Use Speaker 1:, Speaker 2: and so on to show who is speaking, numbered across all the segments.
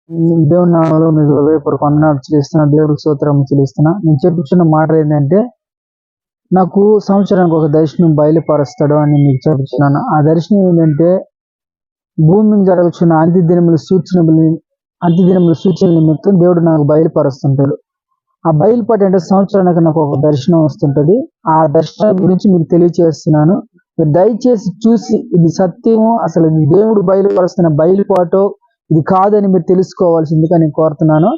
Speaker 1: దేవుని నామములో మీకు హృదయపూర్వక వందనాలు చెల్లిస్తున్నా. దేవుడికి స్తోత్రం చెల్లిస్తున్నా. నేను చెప్పుచున్న మాట ఏంటంటే, నాకు సంవత్సరానికి ఒక దర్శనం బయలుపరుస్తాడు అని మీకు చెప్పుచున్నాను. ఆ దర్శనం ఏంటంటే, భూమి మీద జరగచున్న అంత్య దినముల సూచన నిమిత్తం దేవుడు నాకు బయలుపరుస్తుంటాడు. ఆ బయలుపాటు అంటే సంవత్సరానికి నాకు ఒక దర్శనం వస్తుంటది. ఆ దర్శనం గురించి మీకు తెలియజేస్తున్నాను. మీరు దయచేసి చూసి ఇది సత్యము, అసలు ఇది దేవుడు బయలుపరుస్తున్న బయలుపాటో ఇది కాదని మీరు తెలుసుకోవాల్సిందిగా నేను కోరుతున్నాను.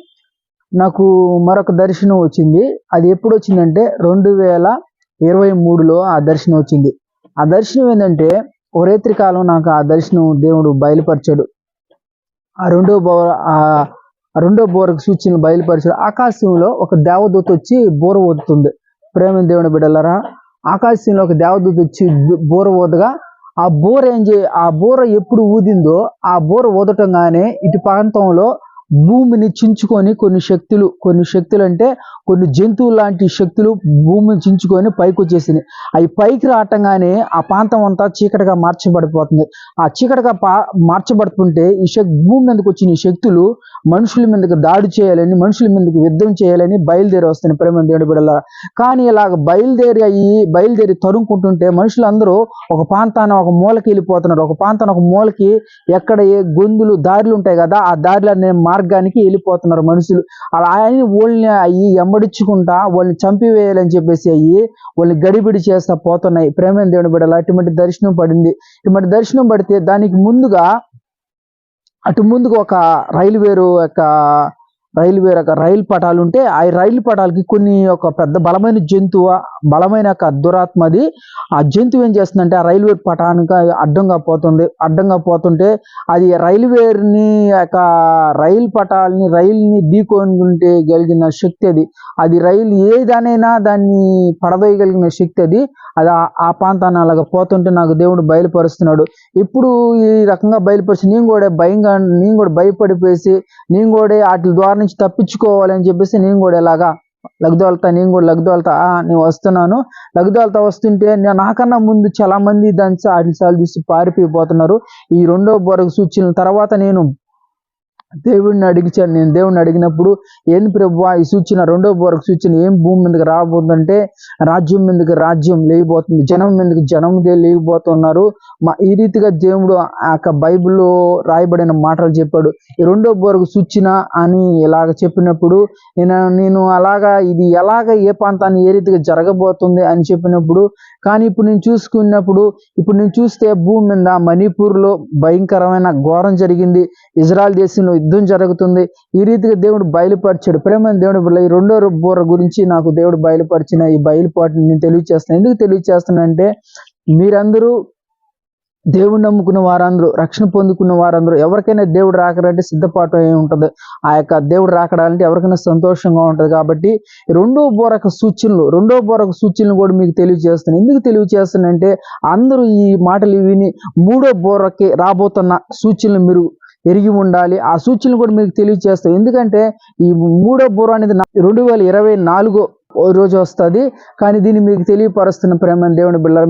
Speaker 1: నాకు మరొక దర్శనం వచ్చింది. అది ఎప్పుడు వచ్చిందంటే 2023లో ఆ దర్శనం వచ్చింది. ఆ దర్శనం ఏంటంటే, ఓ రేత్రి కాలం నాకు ఆ దర్శనం దేవుడు బయలుపరిచాడు. ఆ రెండో బోరకు సూచనలు బయలుపరిచాడు. ఆకాశంలో ఒక దేవదూత వచ్చి బూర ఊదుతుంది. ప్రేమ దేవుని బిడ్డలారా, ఆకాశంలో ఒక దేవదూత వచ్చి బూర ఊదగా ఆ బూర ఎప్పుడు ఊదిందో ఆ బూర ఊదటంగానే ఇటు ప్రాంతంలో భూమిని చించుకొని కొన్ని శక్తులు అంటే కొన్ని జంతువులు లాంటి శక్తులు భూమిని చించుకొని పైకి వచ్చేసినాయి. అవి పైకి రావటంగానే ఆ ప్రాంతం అంతా చీకటిగా మార్చబడిపోతుంది. ఆ చీకటిగా మార్చబడుతుంటే భూమి మీదకి వచ్చిన శక్తులు మనుషుల మీదకి దాడి చేయాలని, మనుషుల మీదకి యుద్ధం చేయాలని బయలుదేరి వస్తున్నాయి. ప్రేమ దేవుడి బిడ్డలారా, కానీ ఇలాగ బయలుదేరి తరుముకుంటుంటే మనుషులందరూ ఒక ప్రాంతాన ఒక మూలకి వెళ్ళిపోతున్నారు. ఒక ప్రాంతాన ఒక మూలకి ఎక్కడ ఏ గొంతులు దారులు ఉంటాయి కదా, ఆ దారిలో మార్గానికి వెళ్ళిపోతున్నారు మనుషులు. అలా వాళ్ళని అవి ఎంబడించుకుంటా వాళ్ళని చంపివేయాలని చెప్పేసి వాళ్ళని గడిబిడి చేస్తా పోతున్నాయి. ప్రేమ దేవుని బిడ్డల అటువంటి దర్శనం పడింది. ఇటువంటి దర్శనం పడితే దానికి ముందుగా ఒక రైలు పటాలు ఉంటే ఆ రైలు పటాలకి ఒక పెద్ద బలమైన జంతువు, బలమైన దురాత్మది. ఆ జంతువు ఏం చేస్తుందంటే ఆ రైల్వే పటానికి అడ్డంగా పోతుంటే అది రైలుని ఢీకొని గలిగిన శక్తి అది రైలు ఏదైనా దాన్ని పడదోయగలిగిన శక్తి అది ఆ ప్రాంతాన్ని అలాగ పోతుంటే నాకు దేవుడు బయలుపరుస్తున్నాడు. ఇప్పుడు ఈ రకంగా బయలుపరిచి నేను కూడా భయపడిపోయేసి నేను కూడా వాటి ద్వారా నుంచి తప్పించుకోవాలని చెప్పేసి నేను కూడా ఇలాగా లగ్దోల్తా నేను వస్తున్నాను. లగ్దోల్తా వస్తుంటే నాకన్నా ముందు చాలా మంది దాన్ని చూసి పారిపోయిపోతున్నారు. ఈ రెండో బోరకు సూచనల తర్వాత నేను దేవుడిని అడిగినప్పుడు, ఏంది ప్రభువా ఈ సూచన, రెండో బోరకు సూచన ఏం భూమి మీదకి రాబోతుందంటే, రాజ్యం మీదకి రాజ్యం లేకపోతుంది, జనం మీదకి జనం లేకపోతున్నారు. ఈ రీతిగా దేవుడు ఆ బైబిల్లో రాయబడిన మాటలు చెప్పాడు. ఈ రెండో బోరకు సూచన అని ఇలాగ చెప్పినప్పుడు నేను అలాగా ఇది ఏ ప్రాంతాన్ని ఏ రీతిగా జరగబోతుంది అని చెప్పినప్పుడు, కానీ ఇప్పుడు నేను చూస్తే భూమి మీద మణిపూర్లో భయంకరమైన ఘోరం జరిగింది. ఇజ్రాయెల్ దేశంలో యుద్ధం జరుగుతుంది. ఈ రీతిగా దేవుడు బయలుపరిచాడు. ప్రేమ దేవుడు ఈ రెండో బోర గురించి నాకు దేవుడు బయలుపరిచిన ఈ బయలుపాటుని నేను తెలియజేస్తాను. ఎందుకు తెలియజేస్తానంటే, మీరందరూ దేవుడు నమ్ముకున్న వారందరూ, రక్షణ పొందుకున్న వారందరూ, ఎవరికైనా దేవుడు రాకడంటే సిద్ధపాటు ఏమి ఉంటుంది. ఆ యొక్క దేవుడు రాకడాలంటే ఎవరికైనా సంతోషంగా ఉంటుంది. కాబట్టి రెండో బోరకు సూచనలు కూడా మీకు తెలియజేస్తాను. ఎందుకు తెలియజేస్తానంటే, అందరూ ఈ మాటలు విని మూడో బోరకి రాబోతున్న సూచనలు మీరు ఎరిగి ఉండాలి. ఆ సూచనలు కూడా మీకు తెలియజేస్తాయి. ఎందుకంటే ఈ మూడో బోర అనేది 2024 రోజు వస్తుంది. కానీ దీన్ని మీకు తెలియపరుస్తున్న ప్రేమ దేవుని బిడ్డలారా,